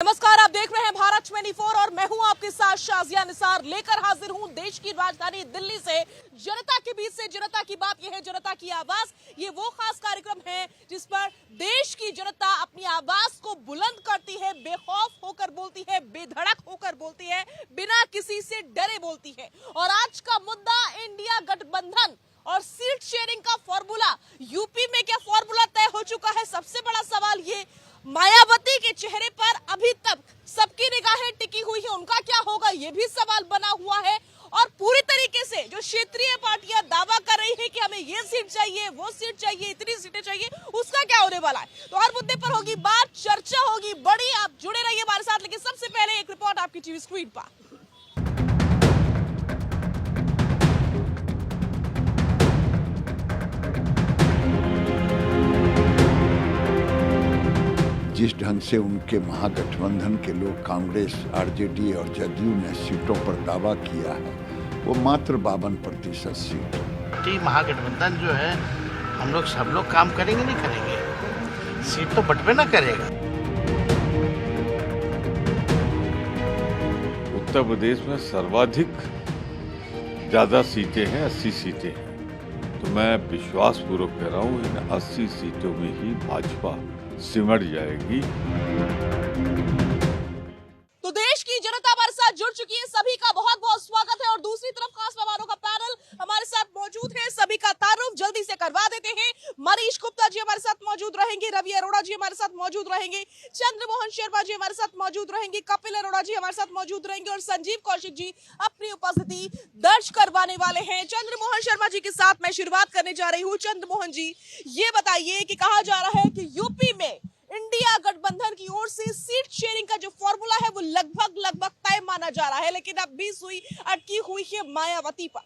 नमस्कार, आप देख रहे हैं भारत 24 और मैं हूं आपके साथ शाजिया निसार। लेकर हाजिर हूं देश की राजधानी दिल्ली से जनता के बीच से जनता की बात। यह है जनता की आवाज। ये वो खास कार्यक्रम है जिस पर देश की जनता अपनी आवाज को बुलंद करती है, बेखौफ होकर बोलती है, बेधड़क होकर बोलती है, बिना किसी से डरे बोलती है। और आज का मुद्दा इंडिया गठबंधन और सीट शेयरिंग का फॉर्मूला। यूपी में क्या फॉर्मूला तय हो चुका है? सबसे बड़ा सवाल ये। मायावती के चेहरे पर अभी तक सबकी निगाहें टिकी हुई है, उनका क्या होगा ये भी सवाल बना हुआ है। और पूरी तरीके से जो क्षेत्रीय पार्टियां दावा कर रही है कि हमें ये सीट चाहिए, वो सीट चाहिए, इतनी सीटें चाहिए, उसका क्या होने वाला है। तो हर मुद्दे पर होगी बात, चर्चा होगी बड़ी। आप जुड़े रहिए हमारे साथ। लेकिन सबसे पहले एक रिपोर्ट आपकी टीवी स्क्रीन पर। जिस ढंग से उनके महागठबंधन के लोग कांग्रेस, आरजेडी और जदयू ने सीटों पर दावा किया है, वो मात्र 52% सीट। महागठबंधन जो है, हम सब लोग काम करेंगे नहीं करेंगे, सीट तो बंटवे ना करेगा। उत्तर प्रदेश में सर्वाधिक ज्यादा सीटें हैं, 80 सीटें हैं। तो मैं विश्वास पूर्वक कह रहा हूँ इन 80 सीटों में ही भाजपा सिमट जाएगी। तो देश की जनता हमारे साथ जुड़ चुकी है, सभी का बहुत बहुत स्वागत है। और दूसरी तरफ खास मेहमानों का पैनल हमारे साथ मौजूद है, सभी का तारुफ जल्दी से करवा देते हैं। मनीष गुप्ता जी हमारे साथ मौजूद रहेंगे, रवि अरोड़ा जी हमारे साथ मौजूद रहेंगे, चंद्रमोहन शर्मा जी हमारे साथ मौजूद रहेंगे, कपिल अरोड़ा जी हमारे साथ मौजूद रहेंगे और संजीव कौशिक जी अपनी उपस्थिति दर्ज करवाने वाले हैं। चंद्रमोहन शर्मा जी के साथ मैं शुरुआत करने जा रही हूँ। चंद्रमोहन जी, ये बताइए कि कहा जा रहा है कि यूपी में इंडिया गठबंधन की ओर से सीट शेयरिंग का जो फॉर्मूला है वो लगभग तय माना जा रहा है, लेकिन अब भी सुई अटकी हुई है मायावती पर।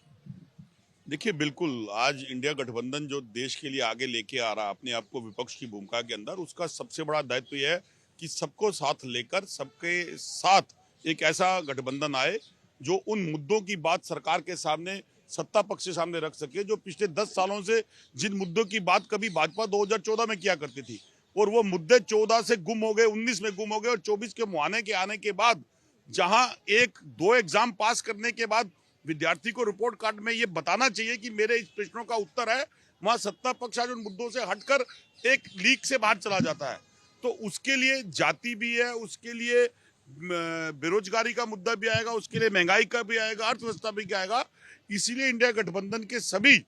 देखिए, बिल्कुल आज इंडिया गठबंधन जो देश के लिए आगे लेके आ रहा है अपने आप को विपक्ष की भूमिका के अंदर, उसका सबसे बड़ा दायित्व यह है कि सबको साथ लेकर सबके साथ एक ऐसा गठबंधन आए जो उन मुद्दों की बात सरकार के सामने, सत्ता पक्ष के सामने रख सके, जो पिछले 10 सालों से जिन मुद्दों की बात कभी भाजपा 2014 में किया करती थी और वो मुद्दे 14 से गुम हो गए, 19 में गुम हो गए और 24 के मुहाने के आने के बाद जहां 1-2 एग्जाम पास करने के बाद विद्यार्थी को रिपोर्ट कार्ड में ये बताना चाहिए कि मेरे इस प्रश्नों का उत्तर है, वहां सत्ता पक्ष आज उन मुद्दों से हटकर एक लीक से बाहर चला जाता है। तो उसके लिए जाति भी है, उसके लिए बेरोजगारी का मुद्दा भी आएगा, उसके लिए महंगाई का भी आएगा, अर्थव्यवस्था भी आएगा। इसीलिए इंडिया गठबंधन के सभी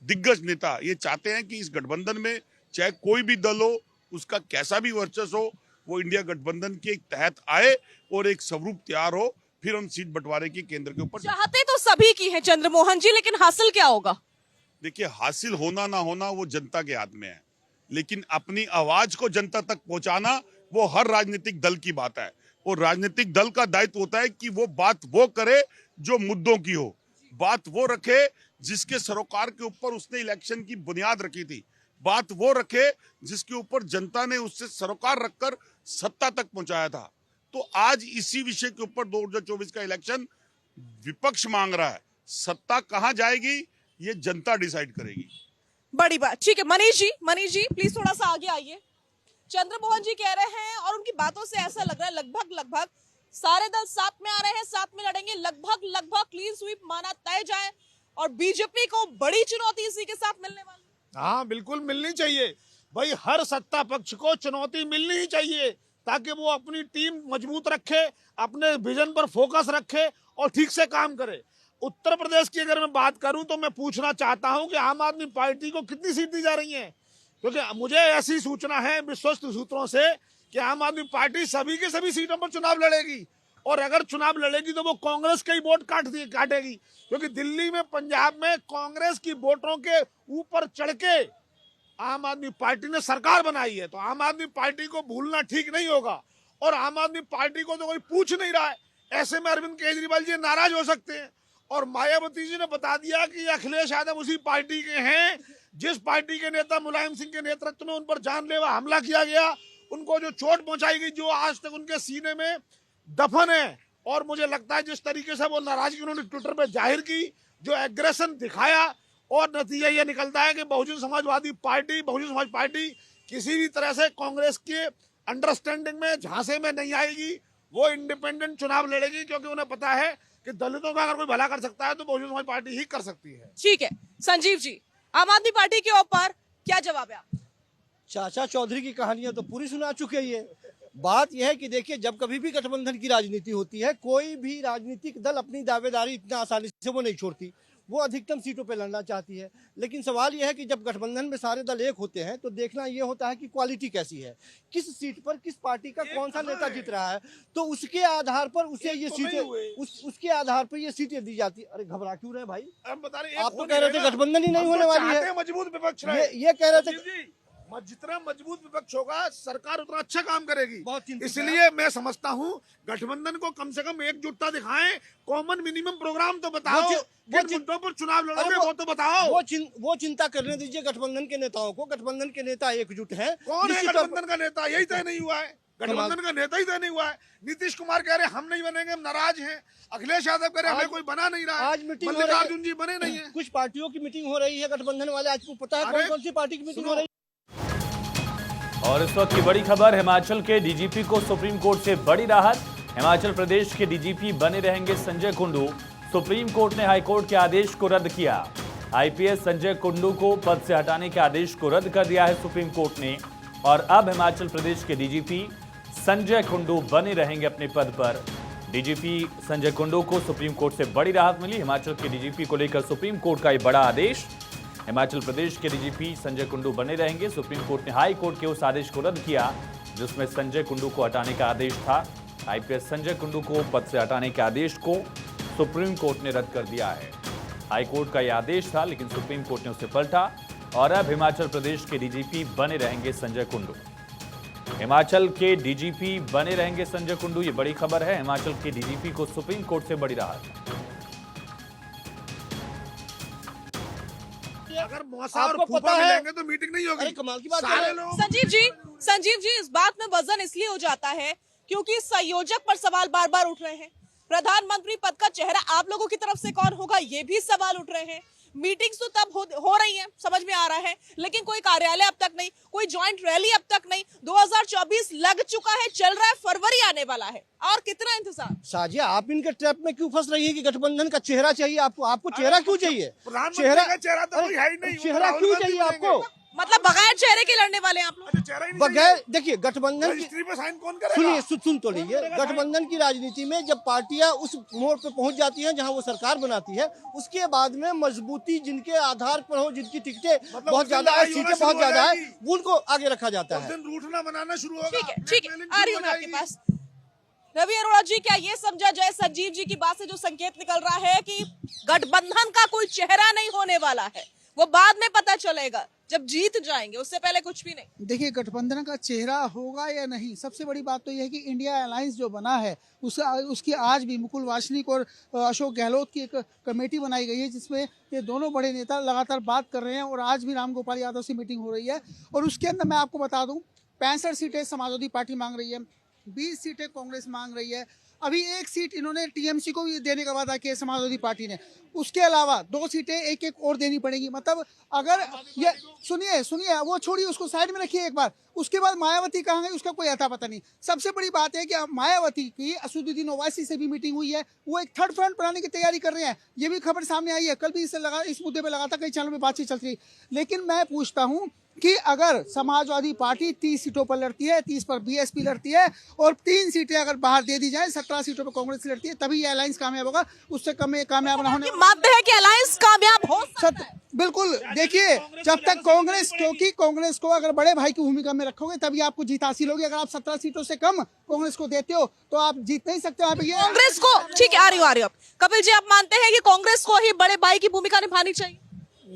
दिग्गज नेता ये चाहते हैं कि इस गठबंधन में चाहे कोई भी दल हो, उसका कैसा भी वर्चस्व हो, वो इंडिया गठबंधन के तहत आए और एक स्वरूप तैयार हो, फिर हम सीट बंटवारे के केंद्र के ऊपर। चाहते तो सभी की है चंद्रमोहन जी, लेकिन हासिल क्या होगा? देखिए, हासिल होना ना होना वो जनता के हाथ में है, लेकिन अपनी आवाज को जनता तक पहुंचाना वो हर राजनीतिक दल की बात है। और राजनीतिक दल का दायित्व होता है कि वो बात वो करे जो मुद्दों की हो, बात वो रखे जिसके सरोकार के ऊपर उसने इलेक्शन की बुनियाद रखी थी, बात वो रखे जिसके ऊपर जनता ने उससे सरोकार रखकर सत्ता तक पहुंचाया था। तो आज इसी विषय के ऊपर 2024 का इलेक्शन विपक्ष मांग रहा है, सत्ता कहां जाएगी ये जनता डिसाइड करेगी। बड़ी बात। ठीक है मनीष जी प्लीज थोड़ा सा आगे आइए। चंद्रमोहन जी कह रहे हैं और उनकी बातों से ऐसा लग रहा है लगभग सारे दल साथ में आ रहे हैं, साथ में लड़ेंगे, लगभग क्लीन स्वीप माना तय जाए और बीजेपी को बड़ी चुनौती इसी के साथ मिलने वाली। हाँ, बिल्कुल मिलनी चाहिए भाई। हर सत्ता पक्ष को चुनौती मिलनी ही चाहिए ताकि वो अपनी टीम मजबूत रखे, अपने विजन पर फोकस रखे और ठीक से काम करे। उत्तर प्रदेश की अगर मैं बात करूं तो मैं पूछना चाहता हूं कि आम आदमी पार्टी को कितनी सीट दी जा रही है, क्योंकि मुझे ऐसी सूचना है विश्वस्त सूत्रों से कि आम आदमी पार्टी सभी के सभी सीटों पर चुनाव लड़ेगी। और अगर चुनाव लड़ेगी तो वो कांग्रेस के ही वोट काटेगी, क्योंकि दिल्ली में, पंजाब में कांग्रेस की वोटों के ऊपर चढ़ के आम आदमी पार्टी ने सरकार बनाई है। तो आम आदमी पार्टी को भूलना ठीक नहीं होगा। और आम आदमी पार्टी को तो कोई पूछ नहीं रहा है, ऐसे में अरविंद केजरीवाल जी नाराज हो सकते हैं। और मायावती जी ने बता दिया कि अखिलेश यादव उसी पार्टी के हैं जिस पार्टी के नेता मुलायम सिंह के नेतृत्व में उन पर जानलेवा हमला किया गया, उनको जो चोट पहुंचाई गई, जो आज तक उनके सीने में दफन है। और मुझे लगता है जिस तरीके से वो नाराजगी उन्होंने ट्विटर पे जाहिर की, जो एग्रेशन दिखाया, और नतीजा ये निकलता है कि बहुजन समाज पार्टी किसी भी तरह से कांग्रेस के अंडरस्टैंडिंग में, झांसे में नहीं आएगी। वो इंडिपेंडेंट चुनाव लड़ेगी, क्योंकि उन्हें पता है कि दलितों का अगर कोई भला कर सकता है तो बहुजन समाज पार्टी ही कर सकती है। ठीक है संजीव जी, आम आदमी पार्टी के ऊपर क्या जवाब है आपका? चाचा चौधरी की कहानियां तो पूरी सुना चुके ही है। बात यह है कि देखिए, जब कभी भी गठबंधन की राजनीति होती है, कोई भी राजनीतिक दल अपनी दावेदारी इतना आसानी से वो नहीं छोड़ती, वो अधिकतम सीटों पे लड़ना चाहती है। लेकिन सवाल यह है कि जब गठबंधन में सारे दल एक होते हैं तो देखना ये होता है कि क्वालिटी कैसी है, किस सीट पर किस पार्टी का कौन सा नेता जीत रहा है, तो उसके आधार पर उसे ये सीटें उसके आधार पर ये सीटें दी जाती। अरे घबरा क्यों रहे भाई, हम बता रहे आप तो कह रहे थे गठबंधन ही नहीं होने वाली है, मजबूत विपक्ष ये कह रहे थे। जितना मजबूत विपक्ष होगा सरकार उतना अच्छा काम करेगी। बहुत चिंतित इसलिए मैं समझता हूँ गठबंधन को कम से कम एकजुटता दिखाएं, कॉमन मिनिमम प्रोग्राम तो बताओ, किन मुद्दों पर चुनाव लड़ोगे वो तो बताओ। वो चिंता करने दीजिए गठबंधन के नेताओं को। गठबंधन के नेता एकजुट हैं। कौन है गठबंधन का नेता, यही तय नहीं हुआ है। गठबंधन का नेता ही तय नहीं हुआ है। नीतीश कुमार कह रहे हम नहीं बनेंगे, हम नाराज हैं। अखिलेश यादव कह रहे हमें कोई बना नहीं रहा है। आज मीटिंग हो रही है, मल्लिकार्जुन जी बने नहीं है। कुछ पार्टियों की मीटिंग हो रही है गठबंधन वाले, आज को पता है कौन कौन सी पार्टी की मीटिंग हो रही है। और इस वक्त की बड़ी खबर, हिमाचल के डीजीपी को सुप्रीम कोर्ट से बड़ी राहत। हिमाचल प्रदेश के डीजीपी बने रहेंगे संजय कुंडू। सुप्रीम कोर्ट ने हाईकोर्ट के आदेश को रद्द किया। आईपीएस संजय कुंडू को पद से हटाने के आदेश को रद्द कर दिया है सुप्रीम कोर्ट ने, और अब हिमाचल प्रदेश के डीजीपी संजय कुंडू बने रहेंगे अपने पद पर। डीजीपी संजय कुंडू को सुप्रीम कोर्ट से बड़ी राहत मिली। हिमाचल के डीजीपी को लेकर सुप्रीम कोर्ट का ये बड़ा आदेश। हिमाचल प्रदेश के डीजीपी संजय कुंडू बने रहेंगे। सुप्रीम कोर्ट ने हाई कोर्ट के उस आदेश को रद्द किया जिसमें संजय कुंडू को हटाने का आदेश था। आईपीएस संजय कुंडू को पद से हटाने के आदेश को सुप्रीम कोर्ट ने रद्द कर दिया है। हाई कोर्ट का यह आदेश था, लेकिन सुप्रीम कोर्ट ने उसे पलटा और अब हिमाचल प्रदेश के डीजीपी बने रहेंगे संजय कुंडू। हिमाचल के डीजीपी बने रहेंगे संजय कुंडू, ये बड़ी खबर है। हिमाचल के डीजीपी को सुप्रीम कोर्ट से बड़ी राहत। अगर मौसा और फूफा मिलेंगे तो मीटिंग नहीं होगी। कमाल की बात सारे है। लोग संजीव जी इस बात में वजन इसलिए हो जाता है क्योंकि संयोजक पर सवाल बार बार उठ रहे हैं। प्रधानमंत्री पद का चेहरा आप लोगों की तरफ से कौन होगा, ये भी सवाल उठ रहे हैं। मीटिंग्स तो तब हो रही हैं, समझ में आ रहा है, लेकिन कोई कार्यालय अब तक नहीं, कोई जॉइंट रैली अब तक नहीं। 2024 लग चुका है, चल रहा है, फरवरी आने वाला है, और कितना इंतजार। साजिया, आप इनके ट्रैप में क्यों फंस रही है कि गठबंधन का चेहरा चाहिए आपको? आपको चेहरा क्यों चाहिए? प्रधानमंत्री का चेहरा तो कोई है ही नहीं। चेहरा क्यों चाहिए आपको? मतलब बगैर चेहरे के लड़ने वाले आप लोग? चेहरा ही नहीं बगैर, देखिए गठबंधन की, रजिस्ट्री पे साइन कौन करेगा? सुनिए सुन तो लीजिए, गठबंधन की राजनीति में जब पार्टियां उस मोड़ पे पहुंच जाती हैं जहां वो सरकार बनाती है, उसके बाद में मजबूती जिनके आधार पर हो, जिनकी टिकटें बहुत ज्यादा है, सीटें बहुत ज्यादा है, उनको आगे रखा जाता है। रूठना बनाना शुरू होगा। ठीक है, आ रही हूँ मैं आपके पास। रवि अरोड़ा जी, क्या ये समझा जाए संजीव जी की बात से जो संकेत निकल रहा है कि गठबंधन का कोई चेहरा नहीं होने वाला है, वो बाद में पता चलेगा जब जीत जाएंगे, उससे पहले कुछ भी नहीं? देखिए, गठबंधन का चेहरा होगा या नहीं, सबसे बड़ी बात तो यह है कि इंडिया अलायंस जो बना है उसकी आज भी मुकुल वासनिक और अशोक गहलोत की एक कमेटी बनाई गई है जिसमें ये दोनों बड़े नेता लगातार बात कर रहे हैं, और आज भी राम गोपाल यादव से मीटिंग हो रही है। और उसके अंदर मैं आपको बता दूं, 65 सीटें समाजवादी पार्टी मांग रही है, 20 सीटें कांग्रेस मांग रही है, अभी 1 सीट इन्होंने टीएमसी को भी देने का वादा किया समाजवादी पार्टी ने, उसके अलावा 2 सीटें एक एक और देनी पड़ेगी। मतलब अगर ये सुनिए वो छोड़िए, उसको साइड में रखिए एक बार। उसके बाद मायावती कहाँ गई उसका कोई अता पता नहीं। सबसे बड़ी बात है कि मायावती की असदुद्दीन ओवैसी से भी मीटिंग हुई है, वो एक थर्ड फ्रंट बनाने की तैयारी कर रहे हैं, ये भी खबर सामने आई है। कल भी इस मुद्दे पर लगातार कई चैनलों में बातचीत चल रही। लेकिन मैं पूछता हूँ कि अगर समाजवादी पार्टी 30 सीटों पर लड़ती है, 30 पर बीएसपी लड़ती है, और 3 सीटें अगर बाहर दे दी जाए, 17 सीटों पर कांग्रेस लड़ती है, तभी ये अलायंस कामयाब होगा। उससे कम कामयाब ना होने मानते हैं कि अलायंस कामयाब हो सकता है? बिल्कुल। देखिए, जब तक कांग्रेस, क्योंकि कांग्रेस को अगर बड़े भाई की भूमिका में रखोगे तभी आपको जीत हासिल होगी। अगर आप 17 सीटों से कम कांग्रेस को देते हो तो आप जीत नहीं सकते। कांग्रेस को, ठीक है, आ रही हो। कपिल जी, आप मानते हैं कि कांग्रेस को ही बड़े भाई की भूमिका निभानी चाहिए?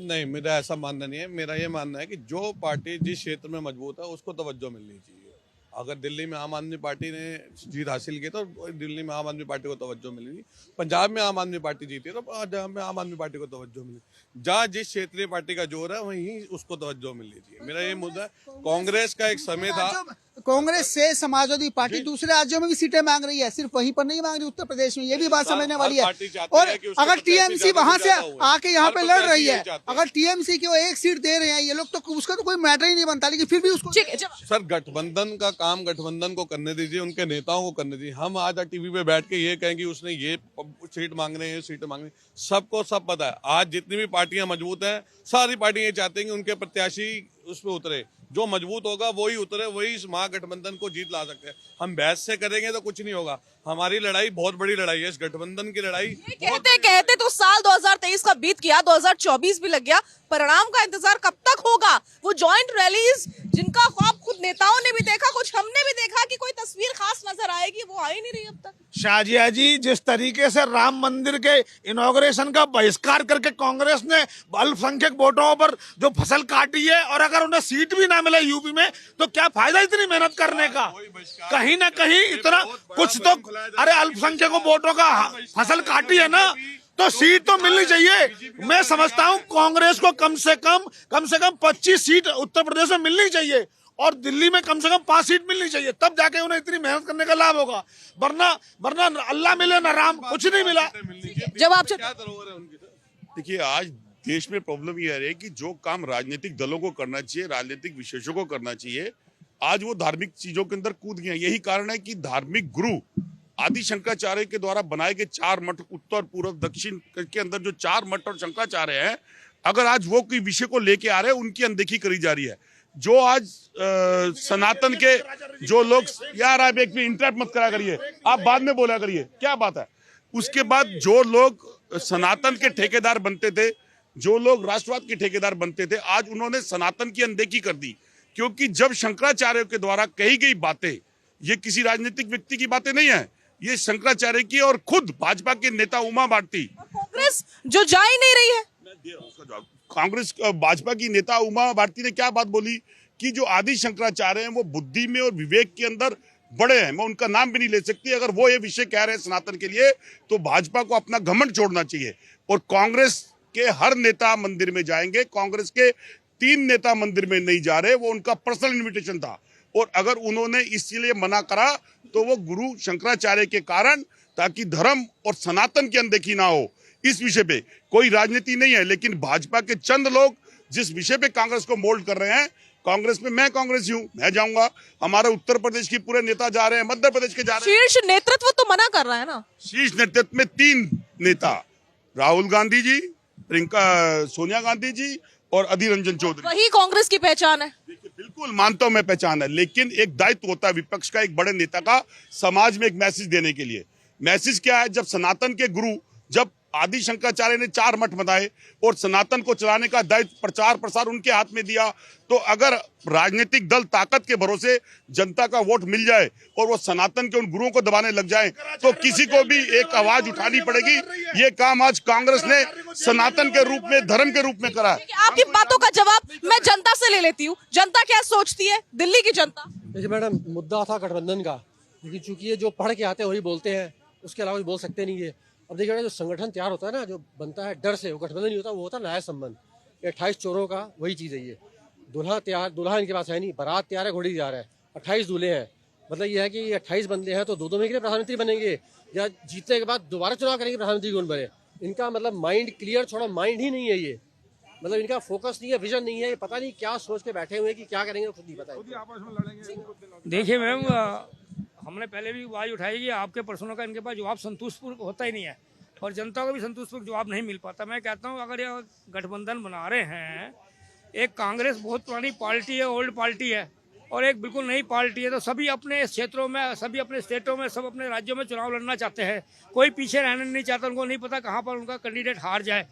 नहीं, मेरा ऐसा मानना नहीं है। मेरा ये मानना है कि जो पार्टी जिस क्षेत्र में मजबूत है उसको तवज्जो मिलनी चाहिए। अगर दिल्ली में आम आदमी पार्टी ने जीत हासिल की तो दिल्ली में आम आदमी पार्टी को तवज्जो मिलेगी। पंजाब में आम आदमी पार्टी जीती है तो पंजाब में आम आदमी पार्टी को तवज्जो मिलेगी। जहाँ जिस क्षेत्रीय पार्टी का जोर है वहीं उसको तवज्जो मिलनी चाहिए। मेरा ये मुद्दा है। कांग्रेस का एक समय था, कांग्रेस से समाजवादी पार्टी दूसरे राज्यों में भी सीटें मांग रही है, सिर्फ वहीं पर नहीं मांग रही, उत्तर प्रदेश में। ये भी बात समझने वाली है। और अगर टीएमसी वहां से आके यहाँ पे लड़ रही है, अगर टीएमसी को एक सीट दे रहे हैं ये लोग, तो उसका तो कोई मैटर ही नहीं बनता, लेकिन फिर भी उसको। सर गठबंधन का काम गठबंधन को करने दीजिए, उनके नेताओं को करने दीजिए। हम आज टीवी पे बैठ के ये कहें कि उसने ये सीट मांग रहे हैं, ये सीट मांग रहे हैं, सबको सब पता है। आज जितनी भी पार्टियां मजबूत हैं, सारी पार्टियां ये चाहते हैं कि उनके प्रत्याशी उस पर उतरे, जो मजबूत होगा वही उतरे, वही इस महागठबंधन को जीत ला सकते हैं। हम बहस से करेंगे तो कुछ नहीं होगा। हमारी लड़ाई बहुत बड़ी लड़ाई है, इस गठबंधन की लड़ाई। कहते कहते तो साल 2023 का बीत गया, 2024 भी लग गया। परिणाम का इंतजार कब तक होगा? वो जॉइंट रैलीज जिनका ख्वाब खुद नेताओं ने भी देखा, कुछ हमने भी देखा कि कोई तस्वीर खास नजर आएगी, वो आ ही नहीं रही अब तक। शाजिया जी, जिस तरीके से राम मंदिर के इनॉग्रेशन का बहिष्कार करके कांग्रेस ने अल्पसंख्यक वोटों पर जो फसल काटी है, और अगर उन्हें सीट भी ना मिले यूपी में, तो क्या फायदा इतनी मेहनत करने का? कहीं ना कहीं इतना कुछ तो, अरे अल्पसंख्यक वोटों का फसल काटी है ना, तो सीट तो मिलनी चाहिए। मैं समझता हूं कांग्रेस को कम से कम 25 सीट उत्तर प्रदेश में मिलनी चाहिए, और दिल्ली में कम से कम 5 सीट मिलनी चाहिए, तब जाके उन्हें इतनी मेहनत करने का लाभ होगा। वरना अल्लाह मिले ना राम, कुछ नहीं मिला। जब आप देखिए, आज देश में प्रॉब्लम यह है कि जो काम राजनीतिक दलों को करना चाहिए, राजनीतिक विशेषज्ञों को करना चाहिए, आज वो धार्मिक चीजों के अंदर कूद गए। यही कारण है कि धार्मिक गुरु आदि शंकराचार्य के द्वारा बनाए गए 4 मठ, उत्तर पूर्व दक्षिण के अंदर जो 4 मठ और शंकराचार्य हैं, अगर आज वो कोई विषय को लेके आ रहे हैं, उनकी अनदेखी करी जा रही है। जो आज सनातन के जो लोग, यार आप एक भी इंटरप्ट मत करा करिए, आप बाद में बोला करिए, क्या बात है। उसके बाद जो लोग सनातन के ठेकेदार बनते थे, जो लोग राष्ट्रवाद के ठेकेदार बनते थे, आज उन्होंने सनातन की अनदेखी कर दी। क्योंकि जब शंकराचार्य के द्वारा कही गई बातें, ये किसी राजनीतिक व्यक्ति की बातें नहीं है, ये शंकराचार्य की और खुद भाजपा के नेता उमा भारती, कांग्रेस जो जा ही नहीं रही है। कांग्रेस भाजपा की नेता उमा भारती ने क्या बात बोली कि जो आदि शंकराचार्य हैं वो बुद्धि में और विवेक के अंदर बड़े हैं। मैं उनका नाम भी नहीं ले सकती। अगर वो ये विषय कह रहे हैं सनातन के लिए, तो भाजपा को अपना घमंड छोड़ना चाहिए। और कांग्रेस के हर नेता मंदिर में जाएंगे, कांग्रेस के 3 नेता मंदिर में नहीं जा रहे, वो उनका पर्सनल इन्विटेशन था। और अगर उन्होंने इसलिए मना करा तो वो गुरु शंकराचार्य के कारण, ताकि धर्म और सनातन की अनदेखी ना हो। इस विषय पे कोई राजनीति नहीं है, लेकिन भाजपा के चंद लोग जिस विषय पे कांग्रेस को मोल्ड कर रहे हैं, कांग्रेस में मैं कांग्रेसी हूं, मैं जाऊंगा। हमारे उत्तर प्रदेश के पूरे नेता जा रहे हैं, मध्य प्रदेश के जा रहे हैं। शीर्ष नेतृत्व तो मना कर रहा है ना। शीर्ष नेतृत्व में 3 नेता, राहुल गांधी जी, सोनिया गांधी जी और अधीर रंजन चौधरी। वही कांग्रेस की पहचान है। बिल्कुल मानता हूं मैं, पहचान है, लेकिन एक दायित्व होता है विपक्ष का, एक बड़े नेता का, समाज में एक मैसेज देने के लिए। मैसेज क्या है? जब सनातन के गुरु, जब आदि शंकराचार्य ने 4 मठ बनाए और सनातन को चलाने का दायित्व, प्रचार प्रसार उनके हाथ में दिया, तो अगर राजनीतिक दल ताकत के भरोसे जनता का वोट मिल जाए और वो सनातन के उन गुरुओं को दबाने लग जाए, तो किसी को भी एक आवाज उठानी पड़ेगी। ये काम आज कांग्रेस ने सनातन के रूप में, धर्म के रूप में करा है। आपकी बातों का जवाब मैं जनता से ले लेती हूँ। जनता क्या सोचती है, दिल्ली की जनता? देखिए मैडम, मुद्दा था गठबंधन का, लेकिन चूंकि ये जो पढ़ के आते हैं वही बोलते हैं, उसके अलावा बोल सकते नहीं है। अब देखिए, जो संगठन तैयार होता है ना, जो बनता है डर से, वो गठबंधन नहीं होता, वो होता है न्याय संबंध। 28 चोरों का वही चीज़ है। ये दूल्हा तैयार, दूल्हा इनके पास है नहीं, बारात तैयार है, घोड़ी तैयार है, 28 दूल्हे हैं। मतलब ये है कि 28 बंदे हैं, तो 2-2 में के लिए प्रधानमंत्री बनेंगे, या जीतने के बाद दोबारा चुनाव करेंगे, प्रधानमंत्री कौन बने। इनका मतलब माइंड क्लियर, थोड़ा माइंड ही नहीं है ये, मतलब इनका फोकस नहीं है, विजन नहीं है, ये पता नहीं क्या सोच के बैठे हुए हैं कि क्या करेंगे, खुद नहीं पता। देखिए मैम, हमने पहले भी आवाज उठाई कि आपके प्रश्नों का इनके पास जवाब संतुष्टपूर्ण होता ही नहीं है, और जनता को भी संतुष्टपूर्ण जवाब नहीं मिल पाता। मैं कहता हूँ, अगर ये गठबंधन बना रहे हैं, एक कांग्रेस बहुत पुरानी पार्टी है, ओल्ड पार्टी है, और एक बिल्कुल नई पार्टी है, तो सभी अपने क्षेत्रों में, सभी अपने स्टेटों में, सब अपने राज्यों में चुनाव लड़ना चाहते हैं। कोई पीछे रहना नहीं चाहता। उनको नहीं पता कहाँ पर उनका कैंडिडेट हार जाए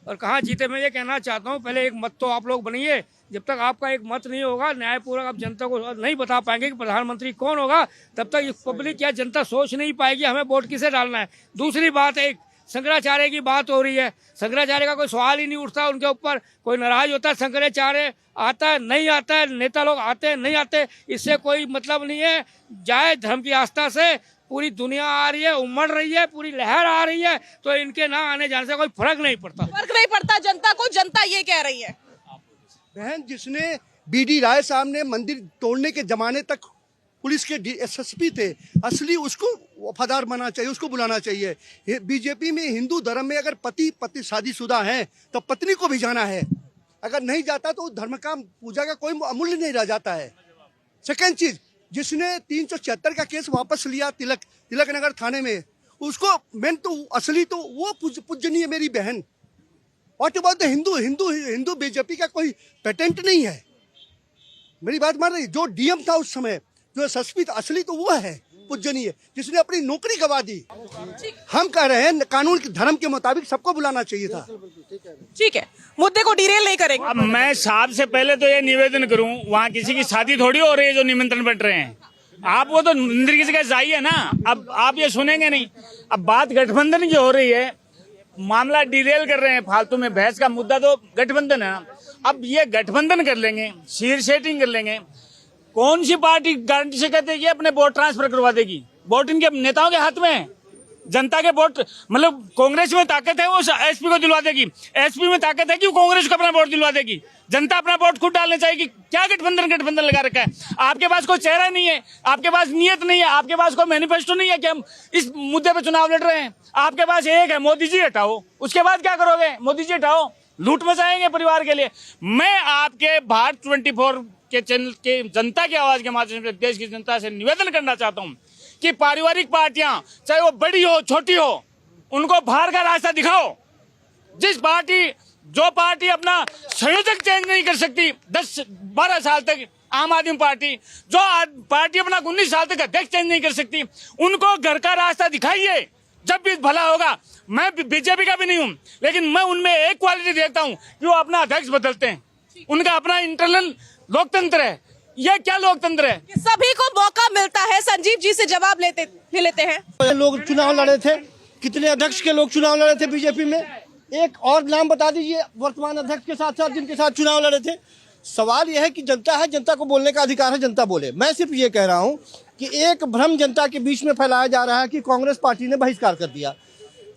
और कहाँ जीते। मैं ये कहना चाहता हूँ, पहले एक मत तो आप लोग बनिए। जब तक आपका एक मत नहीं होगा न्यायपूर्वक, आप जनता को नहीं बता पाएंगे कि प्रधानमंत्री कौन होगा, तब तक पब्लिक या जनता सोच नहीं पाएगी हमें वोट किसे डालना है। दूसरी बात, एक शंकराचार्य की बात हो रही है, शंकराचार्य का कोई सवाल ही नहीं उठता उनके ऊपर। कोई नाराज होता है, शंकराचार्य आता है नहीं आता है, नेता लोग आते हैं नहीं आते, इससे कोई मतलब नहीं है। जाए धर्म की आस्था से पूरी दुनिया आ रही है, उमड़ रही है, पूरी लहर आ रही है, तो इनके ना आने जाने से कोई फर्क नहीं पड़ता। फर्क नहीं पड़ता जनता को, जनता ये कह रही है। बहन, जिसने बीडी राय साहब ने मंदिर तोड़ने के जमाने तक पुलिस के एसएसपी थे, असली उसको वफादार बनना चाहिए, उसको बुलाना चाहिए। बीजेपी में हिंदू धर्म में अगर पति शादीशुदा है तो पत्नी को भी जाना है, अगर नहीं जाता तो धर्म का पूजा का कोई अमूल्य नहीं रह जाता है। सेकंड चीज, जिसने 376 का केस वापस लिया तिलक नगर थाने में, उसको मेन तो असली तो वो पूजनीय मेरी बहन। What about the Hindu BJP का कोई पेटेंट नहीं है। मेरी बात मान रही, जो डीएम था उस समय, जो एसएसपी था, असली तो वो है पूजनीय, जिसने अपनी नौकरी गवा दी। हम कह रहे हैं कानून धर्म के मुताबिक सबको बुलाना चाहिए था। ठीक है, मुद्दे को डिरेल नहीं करेंगे। अब मैं साहब से पहले तो ये निवेदन करूं, वहाँ किसी की शादी थोड़ी हो रही है जो निमंत्रण बट रहे हैं। आप वो तो मंदिर किसी का जाइए ना, अब आप ये सुनेंगे नहीं। अब बात गठबंधन की हो रही है, मामला डिरेल कर रहे हैं फालतू में, बहस का मुद्दा तो गठबंधन है। अब ये गठबंधन कर लेंगे, सीट सेटिंग कर लेंगे, कौन सी पार्टी गारंटी से कहते हैं कि अपने वोट ट्रांसफर करवा देगी? वोट इनके नेताओं के हाथ में है, जनता के वोट, मतलब कांग्रेस में ताकत है वो एसपी को दिलवा देगी, एसपी में ताकत है कि वो कांग्रेस को अपना वोट दिलवा देगी। जनता अपना वोट खुद डालने चाहिए। क्या गठबंधन लगा रखा है? आपके पास कोई चेहरा नहीं है, आपके पास नियत नहीं है, आपके पास कोई मैनिफेस्टो नहीं है कि हम इस मुद्दे पे चुनाव लड़ रहे हैं। आपके पास एक है, मोदी जी हटाओ, उसके बाद क्या करोगे? मोदी जी हटाओ, लूट मचाएंगे परिवार के लिए। मैं आपके भारत 24 के चैनल के जनता की आवाज के माध्यम से देश की जनता से निवेदन करना चाहता हूं कि पारिवारिक पार्टियां, चाहे वो बड़ी हो छोटी हो, उनको बाहर का रास्ता दिखाओ। जो पार्टी अपना संयोजक चेंज नहीं कर सकती 10-12 साल तक, आम आदमी पार्टी, जो पार्टी अपना 19 साल तक अध्यक्ष चेंज नहीं कर सकती, उनको घर का रास्ता दिखाइए, जब भी भला होगा। मैं बीजेपी का भी नहीं हूं, लेकिन मैं उनमें एक क्वालिटी देखता हूं कि वो अपना अध्यक्ष बदलते हैं, उनका अपना इंटरनल लोकतंत्र है। ये क्या लोकतंत्र है? सभी को मौका मिलता है। संजीव जी से जवाब लेते हैं। लोग चुनाव लड़े थे, कितने अध्यक्ष के लोग चुनाव लड़े थे बीजेपी में? एक और नाम बता दीजिए वर्तमान अध्यक्ष के साथ साथ जिनके साथ चुनाव लड़े थे। सवाल यह है कि जनता है, जनता को बोलने का अधिकार है, जनता बोले। मैं सिर्फ ये कह रहा हूँ कि एक भ्रम जनता के बीच में फैलाया जा रहा है कि कांग्रेस पार्टी ने बहिष्कार कर दिया।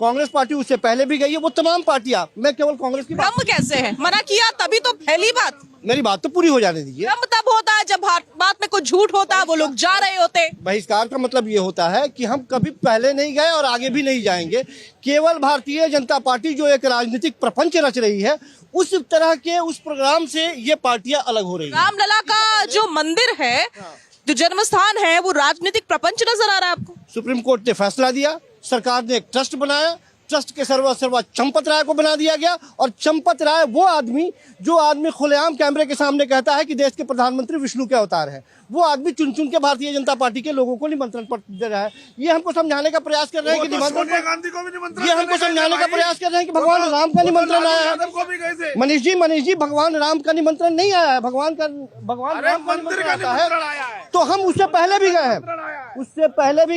कांग्रेस पार्टी उससे पहले भी गई है, वो तमाम पार्टियां, मैं केवल कांग्रेस की भ्रम कैसे है? मना किया तभी तो पहली बात। मेरी बात तो पूरी हो जाने दीजिए। भ्रम तब होता है जब बात में कुछ झूठ होता है, वो लोग जा रहे होते। बहिष्कार का मतलब ये होता है कि हम कभी पहले नहीं गए और आगे भी नहीं जाएंगे। केवल भारतीय जनता पार्टी जो एक राजनीतिक प्रपंच रच रही है, उस तरह के उस प्रोग्राम से ये पार्टियां अलग हो रही है। रामलला का जो मंदिर है, जो जन्म स्थान है, वो राजनीतिक प्रपंच नजर आ रहा है आपको? सुप्रीम कोर्ट ने फैसला दिया, सरकार ने एक ट्रस्ट बनाया, ट्रस्ट के सर्वा चंपत राय को बना दिया गया। और चंपत राय वो आदमी जो आदमी खुलेआम कैमरे के सामने कहता है कि देश के प्रधानमंत्री विष्णु के अवतार है, वो आदमी चुन चुन के भारतीय जनता पार्टी के लोगों को निमंत्रण पत्र दे रहा है। ये हमको समझाने का प्रयास कर रहे हैं कि सोनिया गांधी को भी निमंत्रण, ये हमको समझाने का प्रयास कर रहे हैं कि भगवान राम का निमंत्रण आया है। मनीष जी, भगवान राम का निमंत्रण नहीं आया है, भगवान राम का निमंत्रण आता है। तो हम उससे पहले भी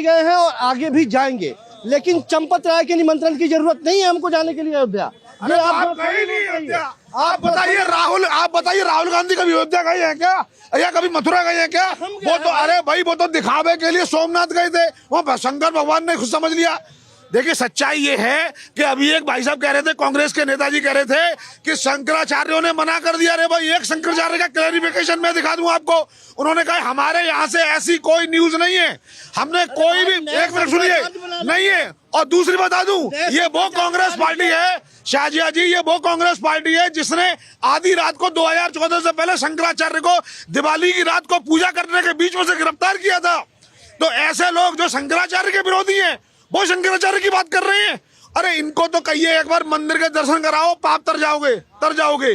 गए हैं, और आगे भी जाएंगे। लेकिन चंपत राय के निमंत्रण की जरूरत नहीं है हमको जाने के लिए अयोध्या। आप बताइए राहुल गांधी कभी अयोध्या गए हैं क्या, या कभी मथुरा गए हैं क्या? वो तो अरे भाई, वो तो दिखावे के लिए सोमनाथ गए थे, वो शंकर भगवान ने खुद समझ लिया। देखिए, सच्चाई ये है कि अभी एक भाई साहब कह रहे थे, कांग्रेस के नेताजी कह रहे थे कि शंकराचार्यों ने मना कर दिया। अरे भाई, एक शंकराचार्य का क्लैरिफिकेशन मैं दिखा दूं आपको। उन्होंने कहा हमारे यहाँ से ऐसी कोई न्यूज नहीं है, हमने कोई भी, एक मिनट सुनिए, नहीं है। और दूसरी बता दूं, ये वो कांग्रेस पार्टी है, शाहजिया जी, ये वो कांग्रेस पार्टी है जिसने आधी रात को 2014 से पहले शंकराचार्य को दिवाली की रात को पूजा करने के बीच में से गिरफ्तार किया था। तो ऐसे लोग जो शंकराचार्य के विरोधी हैं, वो शंकराचार्य की बात कर रहे हैं। अरे इनको तो कहिए एक बार मंदिर के दर्शन कराओ, पाप तर जाओगे।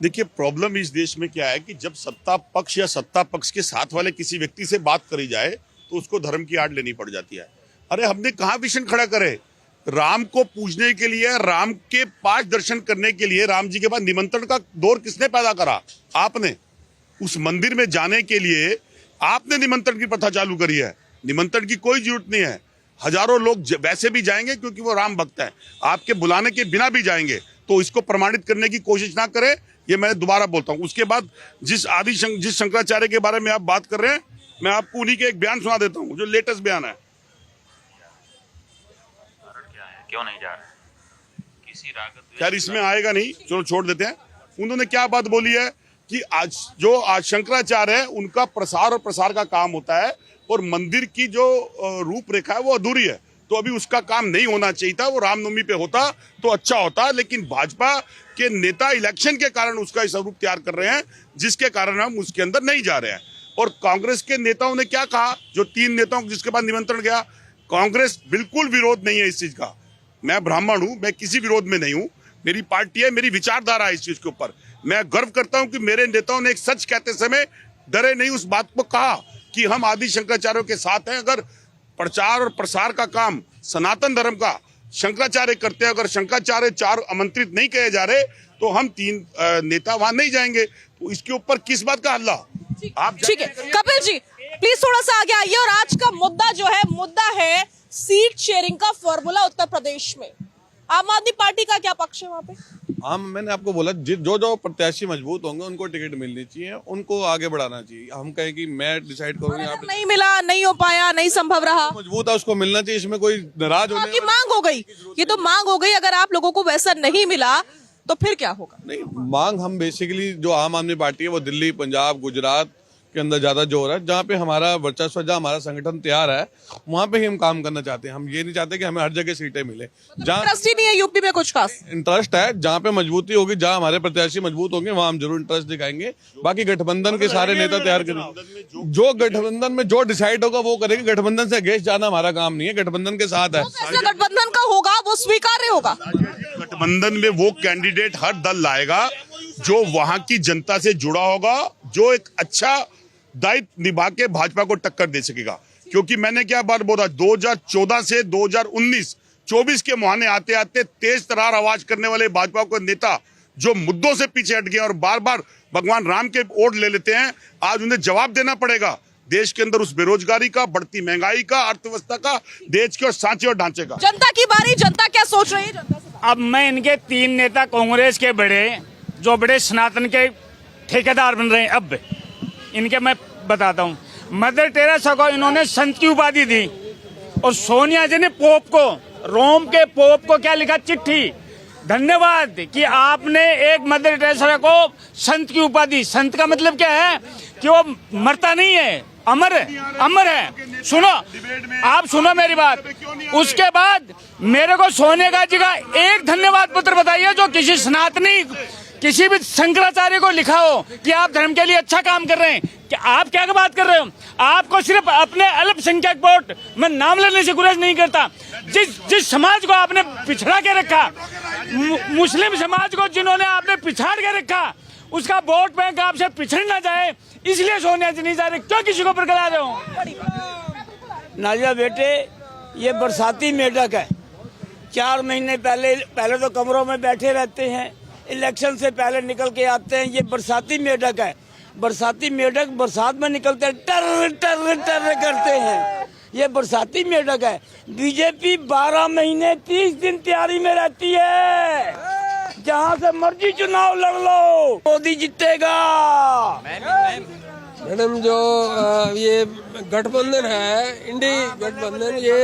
देखिए, प्रॉब्लम इस देश में क्या है कि जब सत्ता पक्ष या सत्ता पक्ष के साथ वाले किसी व्यक्ति से बात करी जाए तो उसको धर्म की आड़ लेनी पड़ जाती है। अरे हमने कहाँ विषन खड़ा करे? राम को पूजने के लिए, राम के 5 दर्शन करने के लिए राम जी के पास निमंत्रण का दौर किसने पैदा करा? आपने। उस मंदिर में जाने के लिए आपने निमंत्रण की प्रथा चालू करी है। निमंत्रण की कोई जरूरत नहीं है, हजारों लोग वैसे भी जाएंगे क्योंकि वो राम भक्त है, आपके बुलाने के बिना भी जाएंगे। तो इसको प्रमाणित करने की कोशिश ना करें, ये मैं दोबारा बोलता हूँ। उसके बाद जिस शंकराचार्य के बारे में आप बात कर रहे हैं, मैं आपको उन्हीं के एक बयान सुना देता हूँ, जो लेटेस्ट बयान है। क्यों नहीं जा रहे? किसी रागत, खैर इसमें आएगा नहीं, चलो छोड़ देते हैं। उन्होंने क्या बात बोली है कि आज शंकराचार्य है उनका प्रसार और प्रसार का काम होता है और मंदिर की जो रूपरेखा है वो अधूरी है, तो अभी उसका काम नहीं होना चाहिए था। वो रामनवमी पे होता तो अच्छा होता, लेकिन भाजपा के नेता इलेक्शन के कारण उसका स्वरूप तैयार कर रहे हैं, जिसके कारण हम उसके अंदर नहीं जा रहे हैं। और कांग्रेस के नेताओं ने क्या कहा, जो 3 नेताओं जिसके पास निमंत्रण गया, कांग्रेस बिल्कुल विरोध नहीं है इस चीज का। मैं ब्राह्मण हूं, मैं किसी विरोध में नहीं हूं, मेरी पार्टी है, मेरी विचारधारा है इस चीज के ऊपर। मैं गर्व करता हूं कि मेरे नेताओं ने एक सच कहते समय डरे नहीं, उस बात को कहा कि हम आदि शंकराचार्यों के साथ हैं। अगर प्रचार और प्रसार का काम सनातन धर्म का शंकराचार्य करते हैं, अगर शंकराचार्य 4 आमंत्रित नहीं किए जा रहे तो हम 3 नेता वहां नहीं जाएंगे। तो इसके ऊपर किस बात का हल्ला? आप ठीक है कपिल जी, प्लीज थोड़ा सा आगे आइए। और आज का मुद्दा है सीट शेयरिंग का फॉर्मूला उत्तर प्रदेश में। आम आदमी पार्टी का क्या पक्ष है वहाँ पे? मैंने आपको बोला जो प्रत्याशी मजबूत होंगे उनको टिकट मिलनी चाहिए, उनको आगे बढ़ाना चाहिए। हम कहें कि मैं डिसाइड करूंगा, आप नहीं मिला, नहीं हो पाया, नहीं संभव रहा, मजबूत है उसको मिलना चाहिए, इसमें कोई नाराज होने आपकी मांग हो गई, ये तो मांग हो गई। अगर आप लोगों को वैसा नहीं मिला तो फिर क्या होगा? नहीं, मांग हम बेसिकली जो आम आदमी पार्टी है वो दिल्ली, पंजाब, गुजरात के अंदर ज्यादा जोर है, जहाँ पे हमारा वर्चस्व, जहाँ हमारा संगठन तैयार है, वहाँ पे ही हम काम करना चाहते हैं। हम ये नहीं चाहते कि हमें हर जगह सीटें मिले। जहाँ इंटरेस्ट ही नहीं है यूपी में कुछ खास। इंटरेस्ट है, जहाँ पे मजबूती होगी, जहाँ हमारे प्रत्याशी मजबूत होंगे, वहाँ हम जरूर इंटरेस्ट दिखाएंगे। बाकी गठबंधन के सारे नेता तैयार करेंगे, जो गठबंधन में जो डिसाइड होगा वो करेंगे। गठबंधन से अगेंस्ट जाना हमारा काम नहीं है, गठबंधन के साथ है। गठबंधन का होगा वो स्वीकार्य होगा। गठबंधन में वो कैंडिडेट हर दल लाएगा जो वहां की जनता से जुड़ा होगा, जो एक अच्छा दायित्व निभा के भाजपा को टक्कर दे सकेगा। क्योंकि मैंने क्या बात बोला, 2014 से 2019-24 के मुहाने आते आते तेज तरार आवाज करने वाले भाजपा के नेता जो मुद्दों से पीछे हट गए और बार बार भगवान राम के ओट ले लेते हैं, आज उन्हें जवाब देना पड़ेगा देश के अंदर उस बेरोजगारी का, बढ़ती महंगाई का, अर्थव्यवस्था का, देश के और सांचे और ढांचे का। जनता की बारी, जनता क्या सोच रही है? जनता से अब मैं इनके 3 नेता कांग्रेस के जो बड़े सनातन के ठेकेदार बन रहे हैं, अब इनके मैं बताता हूँ। मदर टेरेसा को इन्होंने संत की उपाधि दी और सोनिया जी ने पोप को, रोम के पोप को क्या लिखा, चिट्ठी, धन्यवाद कि आपने एक मदर टेरेसा को संत की उपाधि। संत का मतलब क्या है कि वो मरता नहीं है, अमर है, अमर है। सुनो, आप सुनो मेरी बात। उसके बाद मेरे को सोनिया जी का एक धन्यवाद पत्र बताइए जो किसी सनातनी, किसी भी शंकराचार्य को लिखा हो कि आप धर्म के लिए अच्छा काम कर रहे हैं। कि आप क्या बात कर रहे हो? आपको सिर्फ अपने अल्पसंख्यक वोट, मैं नाम लेने से गुरेज नहीं करता, जिस समाज को आपने पिछड़ा के रखा, मुस्लिम समाज को जिन्होंने आपने पिछाड़ के रखा, उसका वोट बैंक आपसे पिछड़ ना जाए, इसलिए सोनिया जी नहीं जा रहे। क्यों किसी को बरकरार रहे हो? नाजिया बेटे, ये बरसाती मेढक है। 4 महीने पहले तो कमरों में बैठे रहते हैं, इलेक्शन से पहले निकल के आते हैं। ये बरसाती मेढक है। बरसाती मेढक बरसात में निकलते हैं, टर टर टर करते हैं। ये बरसाती मेढक है। बीजेपी 12 महीने 30 दिन तैयारी में रहती है। जहाँ से मर्जी चुनाव लड़ लो, मोदी जीतेगा। मैडम, जो ये गठबंधन है, इंडी गठबंधन, ये